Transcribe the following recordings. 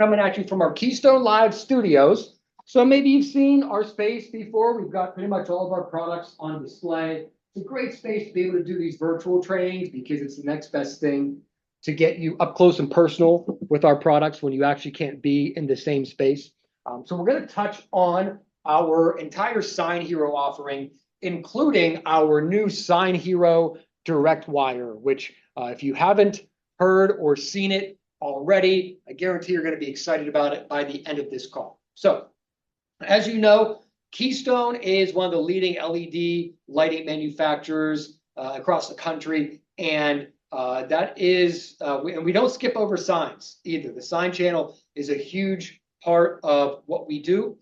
Coming at you from our Keystone Live studios. So maybe you've seen our space before. We've got pretty much all of our products on display. It's a great space to be able to do these virtual trainings because it's the next best thing to get you up close and personal with our products when you actually can't be in the same space. So we're going to touch on our entire Sign Hero offering, including our new Sign Hero Direct Wire, which if you haven't heard or seen it already, I guarantee you're going to be excited about it by the end of this call. So, as you know, Keystone is one of the leading LED lighting manufacturers across the country, and we don't skip over signs either. The sign channel is a huge part of what we do.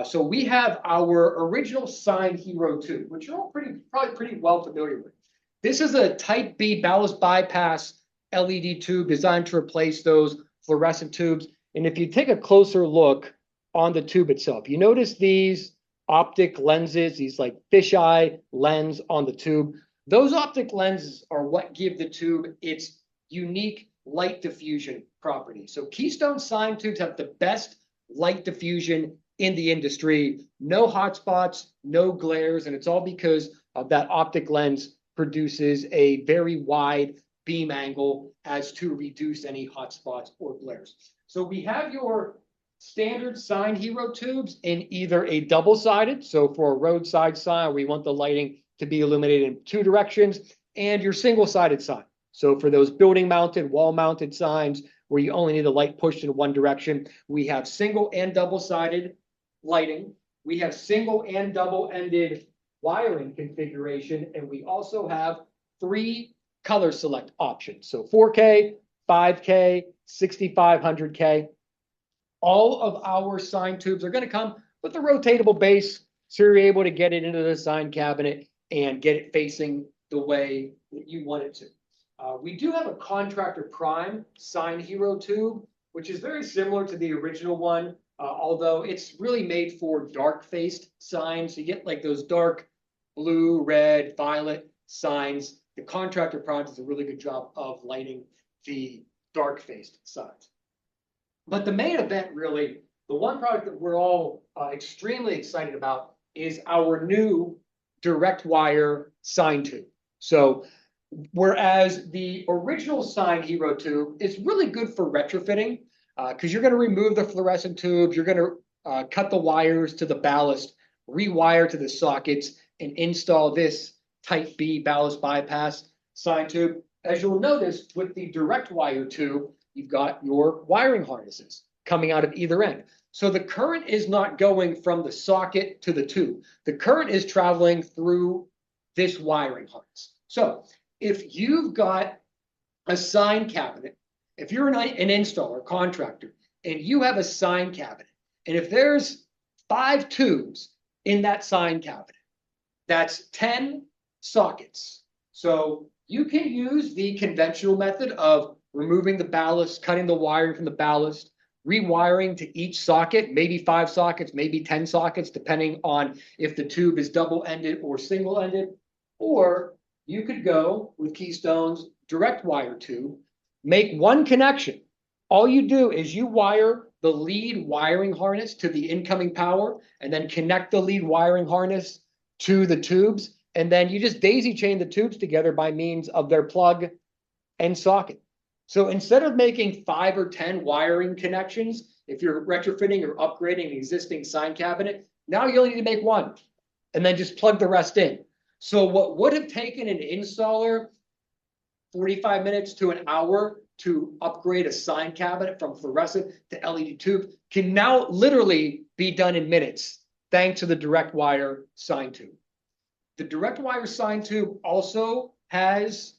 So we have our original Sign Hero 2, which you're all probably pretty well familiar with. This is a Type B ballast bypass LED tube designed to replace those fluorescent tubes. And if you take a closer look on the tube itself, you notice these optic lenses, these like fisheye lens on the tube. Those optic lenses are what give the tube its unique light diffusion property. So Keystone sign tubes have the best light diffusion in the industry. No hotspots, no glares, and it's all because of that optic lens produces a very wide beam angle as to reduce any hotspots or glares. So we have your standard Sign Hero tubes in either a double-sided, so for a roadside sign, we want the lighting to be illuminated in two directions, and your single-sided sign. So for those building-mounted, wall-mounted signs where you only need the light pushed in one direction, we have single and double-sided lighting. We have single and double-ended wiring configuration, and we also have 3 color select options. So 4K, 5K, 6500K. All of our sign tubes are going to come with a rotatable base, so you're able to get it into the sign cabinet and get it facing the way that you want it to. We do have a Contractor Prime Sign Hero tube, which is very similar to the original one, although it's really made for dark-faced signs. So you get like those dark blue, red, violet signs. The Contractor Prime does a really good job of lighting the dark-faced signs. But the main event, really, the one product that we're all extremely excited about is our new direct wire sign tube. So whereas the original Sign Hero tube is really good for retrofitting, because you're going to remove the fluorescent tubes, you're going to cut the wires to the ballast, rewire to the sockets, and install this Type B ballast bypass sign tube. As you'll notice with the direct wire tube, you've got your wiring harnesses coming out of either end. So the current is not going from the socket to the tube. The current is traveling through this wiring harness. So if you've got a sign cabinet, if you're an installer, contractor, and you have a sign cabinet, and if there's 5 tubes in that sign cabinet, that's 10 sockets. So you can use the conventional method of removing the ballast, cutting the wiring from the ballast, rewiring to each socket, maybe 5 sockets, maybe 10 sockets, depending on if the tube is double-ended or single-ended. Or you could go with Keystone's direct wire tube, make one connection. All you do is you wire the lead wiring harness to the incoming power, and then connect the lead wiring harness to the tubes, and then you just daisy chain the tubes together by means of their plug and socket. So instead of making 5 or 10 wiring connections, if you're retrofitting or upgrading an existing sign cabinet, now you only need to make 1 and then just plug the rest in. So what would have taken an installer 45 minutes to an hour to upgrade a sign cabinet from fluorescent to LED tube can now literally be done in minutes, thanks to the direct wire sign tube. The direct wire sign tube also has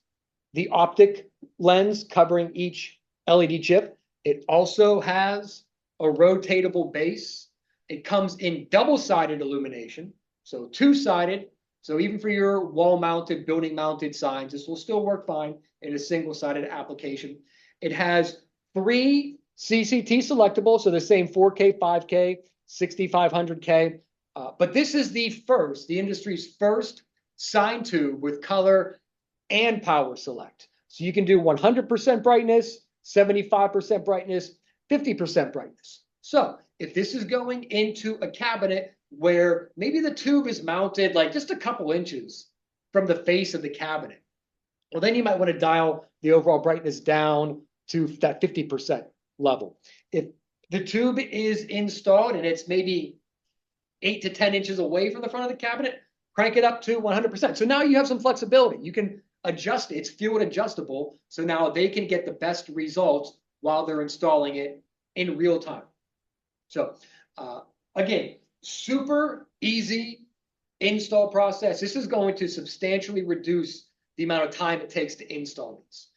the optic lens covering each LED chip. It also has a rotatable base. It comes in double-sided illumination, so 2-sided. So even for your wall-mounted, building-mounted signs, this will still work fine in a single-sided application. It has 3 CCT selectable, so the same 4K, 5K, 6500K. But this is the industry's first sign tube with color and power select. So you can do 100% brightness, 75% brightness, 50% brightness. So if this is going into a cabinet where maybe the tube is mounted like just a couple inches from the face of the cabinet, well, then you might want to dial the overall brightness down to that 50% level. If the tube is installed and it's maybe 8 to 10 inches away from the front of the cabinet, crank it up to 100%. So now you have some flexibility. You can adjust it. It's fluid adjustable. So now they can get the best results while they're installing it in real time. So again, super easy install process. This is going to substantially reduce the amount of time it takes to install these,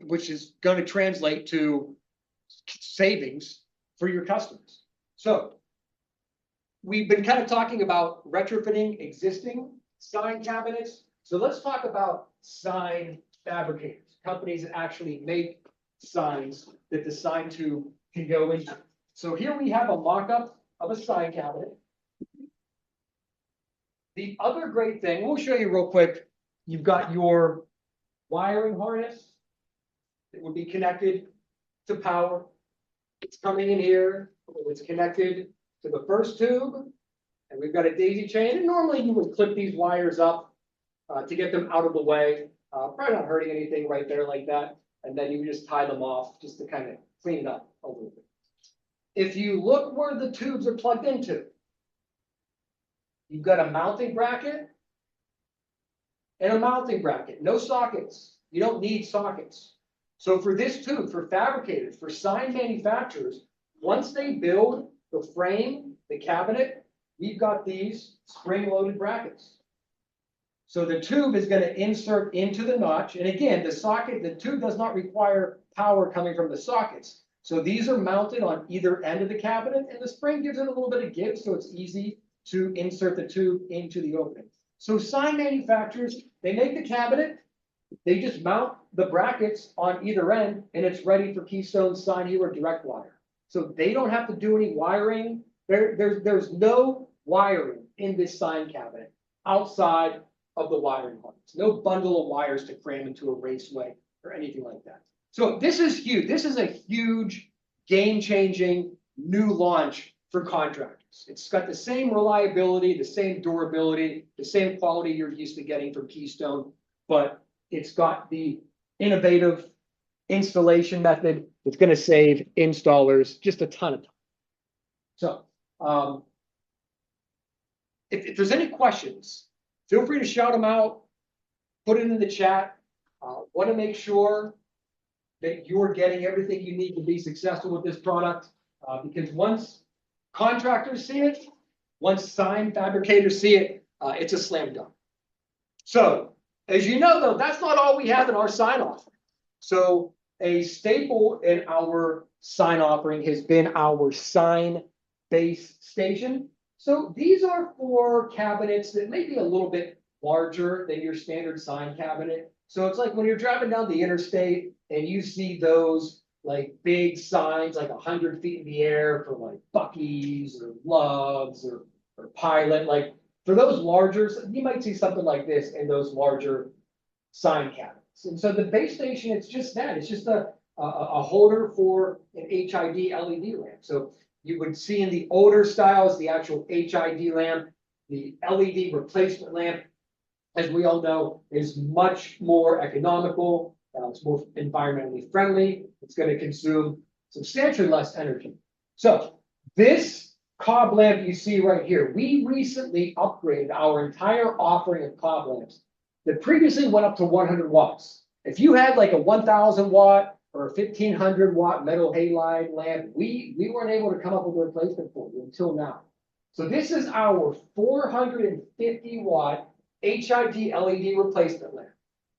which is going to translate to savings for your customers. So we've been kind of talking about retrofitting existing sign cabinets. So let's talk about sign fabricators, companies that actually make signs that the sign tube can go into. So here we have a mock-up of a sign cabinet. The other great thing, we'll show you real quick, you've got your wiring harness that would be connected to power. It's coming in here, it's connected to the first tube, and we've got a daisy chain. And normally you would clip these wires up to get them out of the way, probably not hurting anything right there like that. And then you would just tie them off just to kind of clean it up a little bit. If you look where the tubes are plugged into, you've got a mounting bracket and a mounting bracket, no sockets. You don't need sockets. So for this tube, for fabricators, for sign manufacturers, once they build the frame, the cabinet, we've got these spring-loaded brackets. So the tube is going to insert into the notch. And again, the tube does not require power coming from the sockets. So these are mounted on either end of the cabinet, and the spring gives it a little bit of give, so it's easy to insert the tube into the opening. So sign manufacturers, they make the cabinet, they just mount the brackets on either end, and it's ready for Keystone Sign Healer direct wire. So they don't have to do any wiring. There's no wiring in this sign cabinet outside of the wiring harness. No bundle of wires to cram into a raceway or anything like that. So this is huge. This is a huge, game-changing new launch for contractors. It's got the same reliability, the same durability, the same quality you're used to getting from Keystone, but it's got the innovative installation method that's going to save installers just a ton of time. So if there's any questions, feel free to shout them out, put it in the chat. Want to make sure that you're getting everything you need to be successful with this product, because once contractors see it, once sign fabricators see it, it's a slam dunk. So as you know, though, that's not all we have in our sign offering. So a staple in our sign offering has been our sign base station. So these are for cabinets that may be a little bit larger than your standard sign cabinet. So it's like when you're driving down the interstate and you see those like big signs, like 100 feet in the air for like Buc-ee's or Love's or Pilot. Like for those larger, you might see something like this in those larger sign cabinets. And so the base station, it's just that. It's just a holder for an HID LED lamp. So you would see in the older styles, the actual HID lamp, the LED replacement lamp, as we all know, is much more economical. It's more environmentally friendly. It's going to consume substantially less energy. So this cob lamp you see right here, we recently upgraded our entire offering of cob lamps that previously went up to 100 watts. If you had like a 1,000 watt or a 1,500 watt metal halide lamp, we weren't able to come up with a replacement for you until now. So this is our 450 watt HID LED replacement lamp.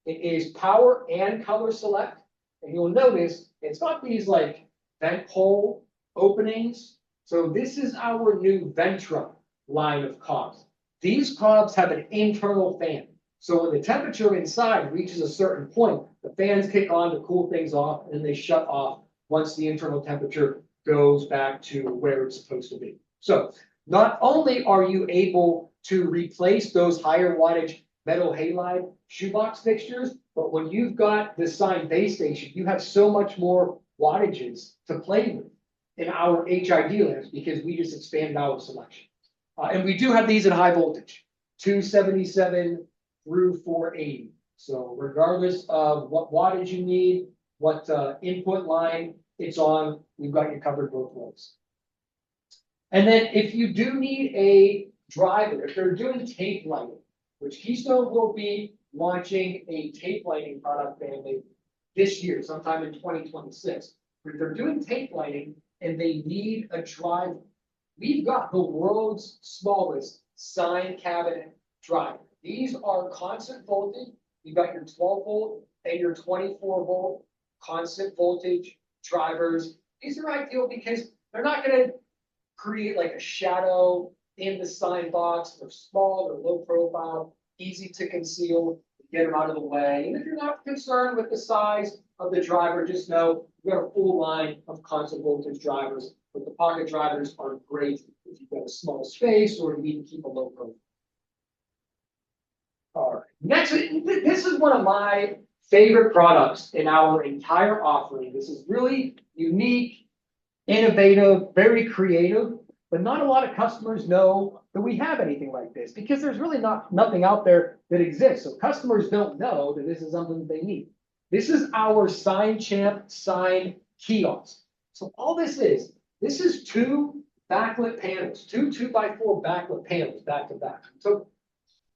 It is power and color select. And you'll notice it's got these like vent hole openings. So this is our new Ventra line of cobs. These cobs have an internal fan. So when the temperature inside reaches a certain point, the fans kick on to cool things off, and then they shut off once the internal temperature goes back to where it's supposed to be. So not only are you able to replace those higher wattage metal halide shoebox fixtures, but when you've got the sign base station, you have so much more wattages to play with in our HID lamps because we just expanded our selection. And we do have these in high voltage, 277 through 480. So regardless of what wattage you need, what input line it's on, we've got you covered both ways. And then if you do need a driver, if they're doing tape lighting, which Keystone will be launching a tape lighting product family this year, sometime in 2026. But if they're doing tape lighting and they need a driver, we've got the world's smallest sign cabinet driver. These are constant voltage. You've got your 12 volt and your 24 volt constant voltage drivers. These are ideal because they're not going to create like a shadow in the sign box. They're small, they're low profile, easy to conceal, get them out of the way. And if you're not concerned with the size of the driver, just know we've got a full line of constant voltage drivers, but the pocket drivers are great if you've got a small space or you need to keep a low profile. All right, next, this is one of my favorite products in our entire offering. This is really unique, innovative, very creative, but not a lot of customers know that we have anything like this because there's really nothing out there that exists. So customers don't know that this is something that they need. This is our Sign Champ sign kiosk. So all this is two backlit panels, two 2x4 backlit panels back to back. So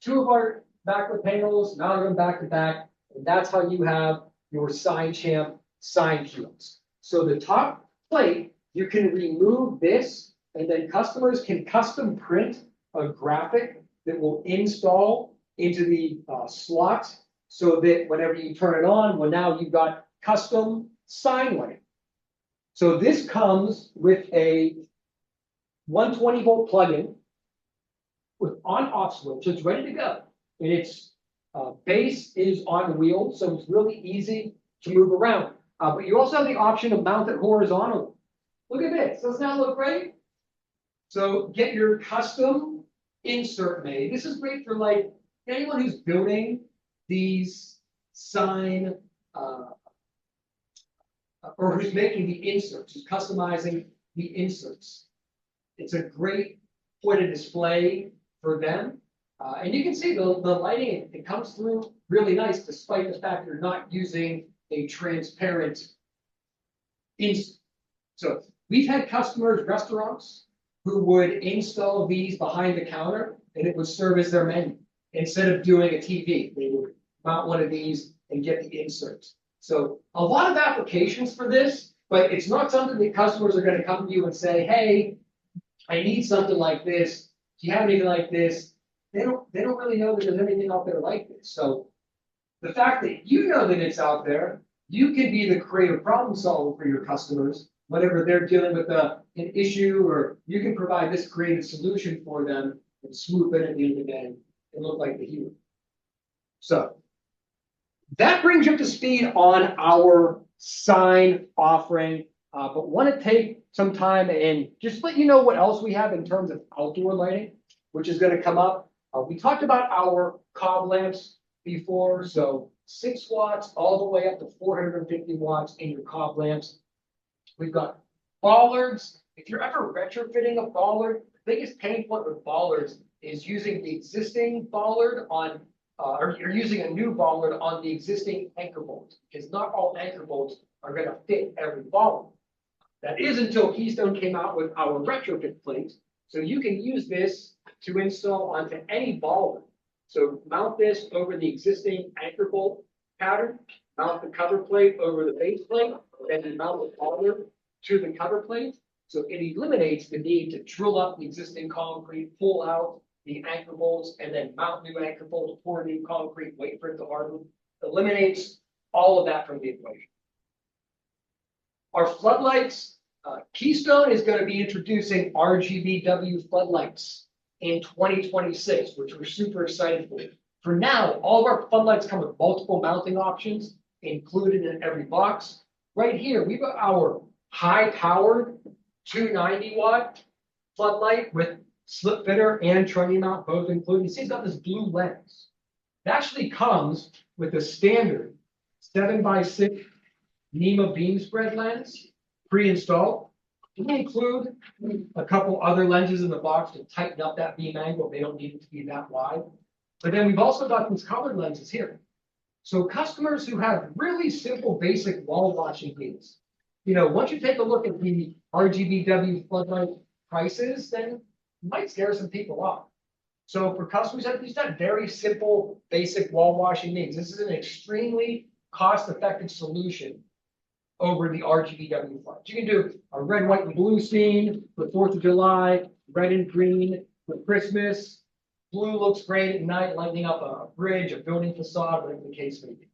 two of our backlit panels, mounted them back to back, and that's how you have your Sign Champ sign kiosk. So the top plate, you can remove this, and then customers can custom print a graphic that will install into the slot so that whenever you turn it on, well, now you've got custom sign lighting. So this comes with a 120 volt plug-in with on-off switch. It's ready to go. And its base is on wheels, so it's really easy to move around. But you also have the option to mount it horizontally. Look at this. Doesn't that look great? So get your custom insert made. This is great for like anyone who's building these sign or who's making the inserts, who's customizing the inserts. It's a great point of display for them. And you can see the lighting, it comes through really nice despite the fact you're not using a transparent insert. So we've had customers, restaurants, who would install these behind the counter and it would serve as their menu. Instead of doing a TV, they would mount one of these and get the inserts. So a lot of applications for this, but it's not something that customers are going to come to you and say, hey, I need something like this. Do you have anything like this? They don't really know that there's anything out there like this. So the fact that you know that it's out there, you can be the creative problem solver for your customers whenever they're dealing with an issue, or you can provide this creative solution for them and swoop in at the end of the day and look like the hero. So that brings you up to speed on our sign offering, but want to take some time and just let you know what else we have in terms of outdoor lighting, which is going to come up. We talked about our cob lamps before, so 6 watts all the way up to 450 watts in your cob lamps. We've got bollards. If you're ever retrofitting a bollard, the biggest pain point with bollards is using the existing bollard on, or you're using a new bollard on the existing anchor bolts, because not all anchor bolts are going to fit every bollard. That is until Keystone came out with our retrofit plates. So you can use this to install onto any bollard. So mount this over the existing anchor bolt pattern, mount the cover plate over the base plate, and then mount the bollard to the cover plate. So it eliminates the need to drill up the existing concrete, pull out the anchor bolts, and then mount new anchor bolts, pour new concrete, wait for it to harden. Eliminates all of that from the equation. Our floodlights, Keystone is going to be introducing RGBW floodlights in 2026, which we're super excited for. For now, all of our floodlights come with multiple mounting options included in every box. Right here, we've got our high-powered 290 watt floodlight with slip fitter and trunnion mount both included. You see, it's got this blue lens. It actually comes with a standard 7x6 NEMA beam spread lens, pre-installed. We include a couple other lenses in the box to tighten up that beam angle. They don't need it to be that wide. But then we've also got these colored lenses here. So customers who have really simple, basic wall washing needs, once you take a look at the RGBW floodlight prices, then it might scare some people off. So for customers that just have very simple, basic wall washing needs, this is an extremely cost-effective solution over the RGBW flood. You can do a red, white, and blue scene for 4th of July, red and green for Christmas. Blue looks great at night, lighting up a bridge, a building facade, whatever the case may be.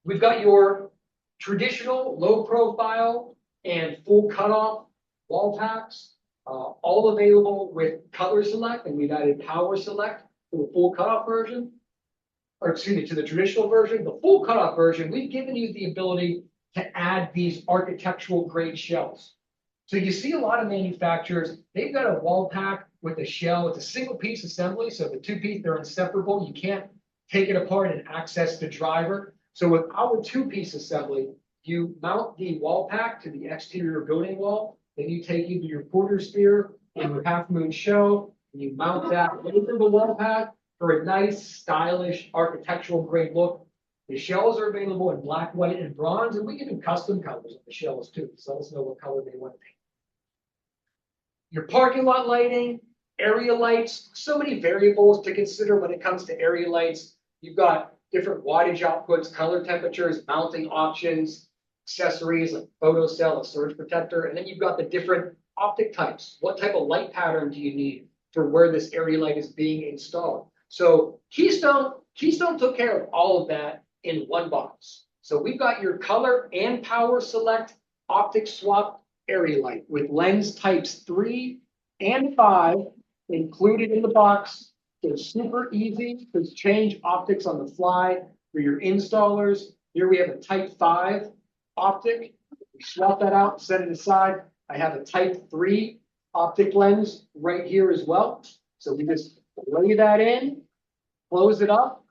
We've got your traditional low profile and full cutoff wall packs, all available with color select, and we've added power select to the full cutoff version, or excuse me, to the traditional version. The full cutoff version, we've given you the ability to add these architectural grade shells. So you see a lot of manufacturers, they've got a wall pack with a shell. It's a single piece assembly. So the two pieces, they're inseparable. You can't take it apart and access the driver. So with our two-piece assembly, you mount the wall pack to the exterior building wall. Then you take either your quarter sphere or your half moon shell, and you mount that over the wall pack for a nice, stylish, architectural grade look. The shells are available in black, white, and bronze, and we can do custom colors on the shells too. So let us know what color they want to paint. Your parking lot lighting, area lights, so many variables to consider when it comes to area lights. You've got different wattage outputs, color temperatures, mounting options, accessories like photocell, a surge protector, and then you've got the different optic types. What type of light pattern do you need for where this area light is being installed? So Keystone took care of all of that in one box. So we've got your color and power select optic swap area light with lens types 3 and 5 included in the box. It's super easy to change optics on the fly for your installers. Here we have a type 5 optic. We swap that out, set it aside. I have a type 3 optic lens right here as well. So we just lay that in, close it up,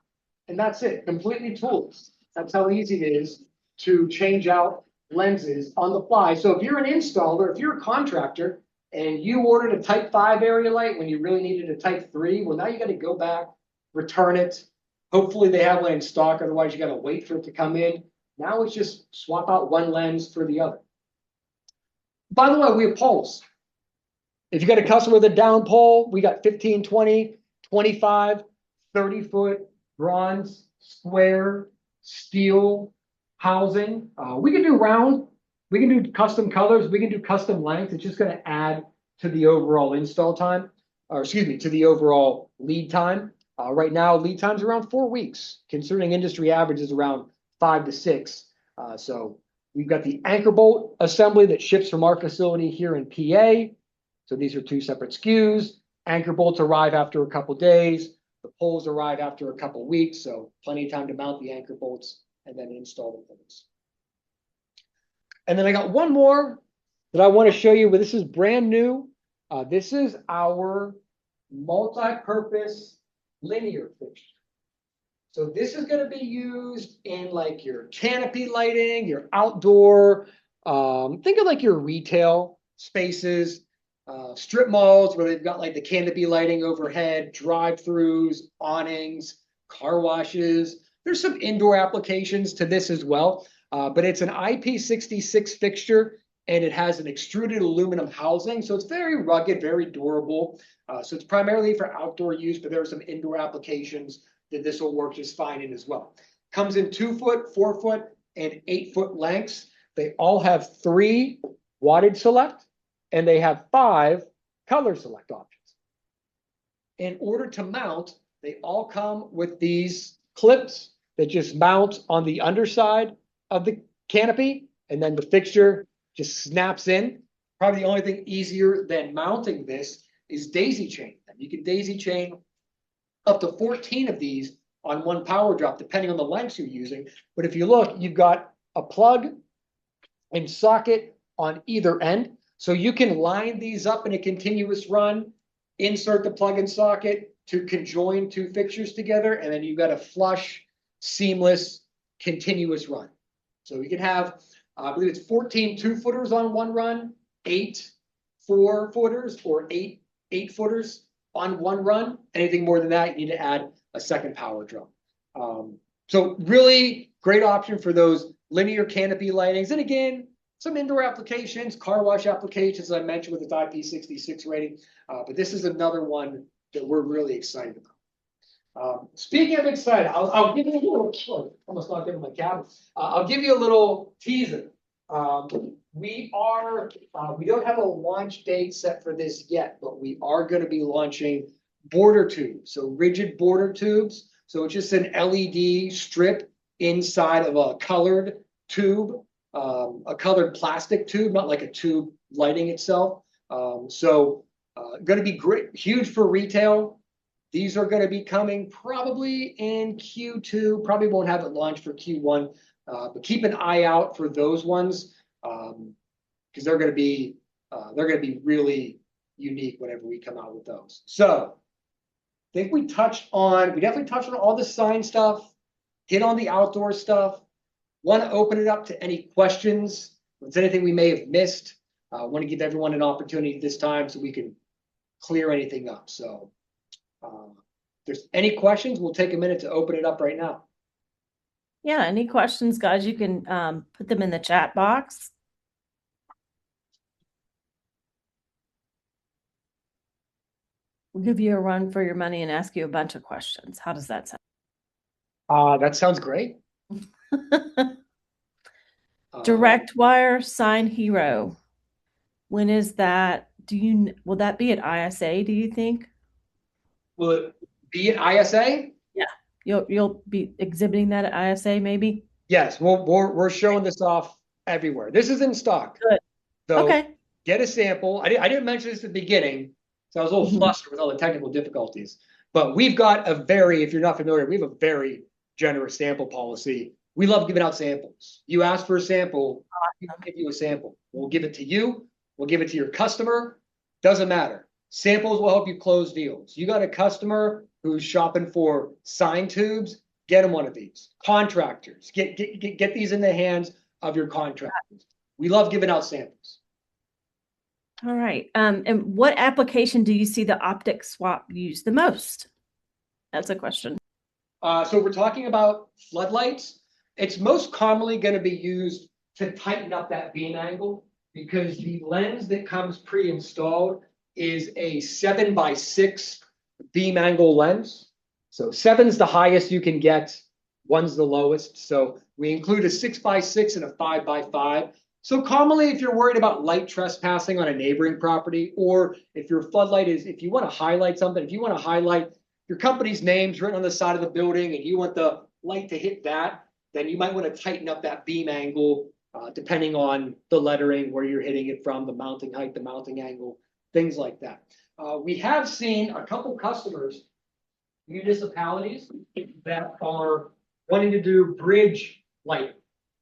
and that's it. Completely tools. That's how easy it is to change out lenses on the fly. So if you're an installer, if you're a contractor, and you ordered a type 5 area light when you really needed a type 3, well, now you got to go back, return it. Hopefully they have one in stock. Otherwise, you got to wait for it to come in. Now it's just swap out one lens for the other. By the way, we have poles. If you got a customer with a down pole, we got 15, 20, 25, 30-foot bronze, square, steel housing. We can do round. We can do custom colors. We can do custom length. It's just going to add to the overall install time, or excuse me, to the overall lead time. Right now, lead time's around 4 weeks, considering industry average is around 5 to 6. So we've got the anchor bolt assembly that ships from our facility here in PA. So these are 2 separate SKUs. Anchor bolts arrive after a couple days. The poles arrive after a couple weeks. So plenty of time to mount the anchor bolts and then install the poles. And then I got one more that I want to show you, but this is brand new. This is our multi-purpose linear fixture. So this is going to be used in like your canopy lighting, your outdoor, think of like your retail spaces, strip malls where they've got like the canopy lighting overhead, drive-throughs, awnings, car washes. There's some indoor applications to this as well. But it's an IP66 fixture, and it has an extruded aluminum housing. So it's very rugged, very durable. So it's primarily for outdoor use, but there are some indoor applications that this will work just fine in as well. Comes in 2-foot, 4-foot, and 8-foot lengths. They all have 3 wattage select, and they have 5 color select options. In order to mount, they all come with these clips that just mount on the underside of the canopy, and then the fixture just snaps in. Probably the only thing easier than mounting this is daisy chain. You can daisy chain up to 14 of these on one power drop, depending on the lengths you're using. But if you look, you've got a plug and socket on either end. So you can line these up in a continuous run, insert the plug and socket to conjoin 2 fixtures together, and then you've got a flush, seamless, continuous run. So you can have, I believe it's 14 2-footers on one run, 8 4-footers, or 8 8-footers on one run. Anything more than that, you need to add a second power drum. So really great option for those linear canopy lightings. And again, some indoor applications, car wash applications, as I mentioned, with its IP66 rating. But this is another one that we're really excited about. Speaking of excited, I'll give you a little, almost not giving my cabin. I'll give you a little teaser. We don't have a launch date set for this yet, but we are going to be launching border tubes. So rigid border tubes. So it's just an LED strip inside of a colored tube, a colored plastic tube, not like a tube lighting itself. Going to be great, huge for retail. These are going to be coming probably in Q2. Probably won't have it launched for Q1, but keep an eye out for those ones because they're going to be really unique whenever we come out with those. So I think we definitely touched on all the sign stuff, hit on the outdoor stuff. Want to open it up to any questions? If there's anything we may have missed, want to give everyone an opportunity this time so we can clear anything up. So. If there's any questions, we'll take a minute to open it up right now. Yeah, any questions, guys, you can put them in the chat box. We'll give you a run for your money and ask you a bunch of questions. How does that sound? That sounds great. Direct wire sign hero. When is that? Will that be at ISA, do you think? Will it be at ISA? Yeah, you'll be exhibiting that at ISA, maybe. Yes, we're showing this off everywhere. This is in stock. Good. So okay. Get a sample. I didn't mention this at the beginning, so I was a little flustered with all the technical difficulties. But we've got if you're not familiar, we have a very generous sample policy. We love giving out samples. You ask for a sample, we give you a sample. We'll give it to you. We'll give it to your customer. Doesn't matter. Samples will help you close deals. You got a customer who's shopping for sign tubes, get them one of these. Contractors, get these in the hands of your contractors. We love giving out samples. All right. And what application do you see the optic swap used the most? That's a question. So we're talking about floodlights. It's most commonly going to be used to tighten up that beam angle because the lens that comes pre-installed is a 7x6 beam angle lens. So 7's the highest you can get, 1's the lowest. So we include a 6x6 and a 5x5. So commonly, if you're worried about light trespassing on a neighboring property, or if your floodlight if you want to highlight something, if you want to highlight your company's names written on the side of the building and you want the light to hit that, then you might want to tighten up that beam angle depending on the lettering, where you're hitting it from, the mounting height, the mounting angle, things like that. We have seen a couple customers, municipalities, that are wanting to do bridge lighting.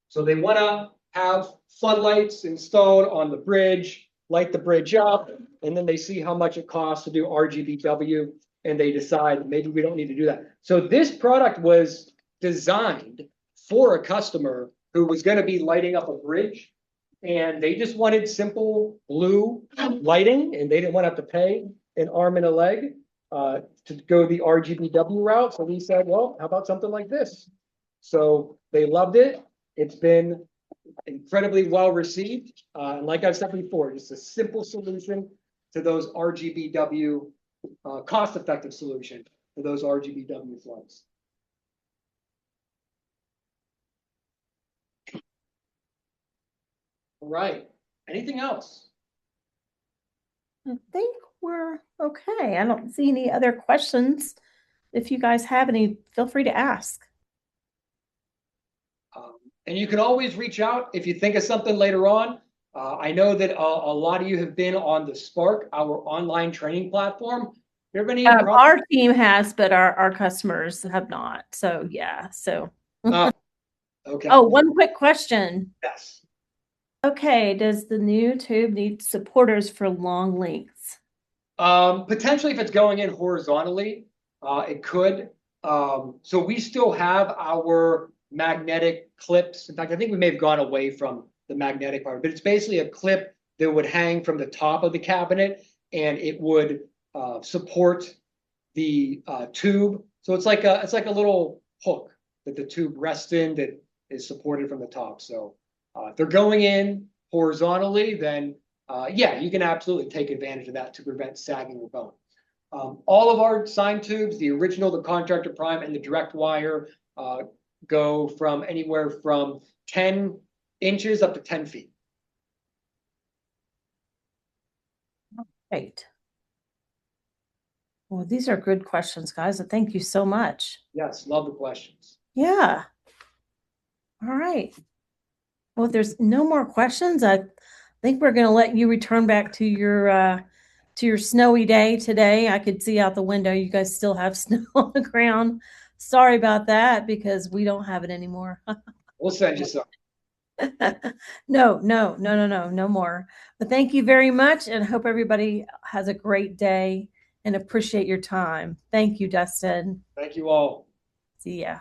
So they want to have floodlights installed on the bridge, light the bridge up, and then they see how much it costs to do RGBW, and they decide maybe we don't need to do that. So this product was designed for a customer who was going to be lighting up a bridge, and they just wanted simple blue lighting, and they didn't want to have to pay an arm and a leg to go the RGBW route. So we said, well, how about something like this? So they loved it. It's been incredibly well received. And like I've said before, just a simple solution to those RGBW, cost-effective solution to those RGBW floods. All right. Anything else? I think we're okay. I don't see any other questions. If you guys have any, feel free to ask. And you can always reach out if you think of something later on. I know that a lot of you have been on the Spark, our online training platform. Our team has, but our customers have not. So yeah. So. Okay. Oh, one quick question. Yes. Okay. Does the new tube need supporters for long lengths? Potentially, if it's going in horizontally, it could. So we still have our magnetic clips. In fact, I think we may have gone away from the magnetic part, but it's basically a clip that would hang from the top of the cabinet, and it would support the tube. So it's like a little hook that the tube rests in that is supported from the top. So if they're going in horizontally, then yeah, you can absolutely take advantage of that to prevent sagging or bone. All of our sign tubes, the original, the contractor prime, and the direct wire go from anywhere from 10 inches up to 10 feet. Great. Well, these are good questions, guys. Thank you so much. Yes, love the questions. Yeah. All right. Well, if there's no more questions, I think we're going to let you return back to your snowy day today. I could see out the window you guys still have snow on the ground. Sorry about that because we don't have it anymore. We'll send you some. No more. But thank you very much and hope everybody has a great day and appreciate your time. Thank you, Dustin. Thank you all. See ya.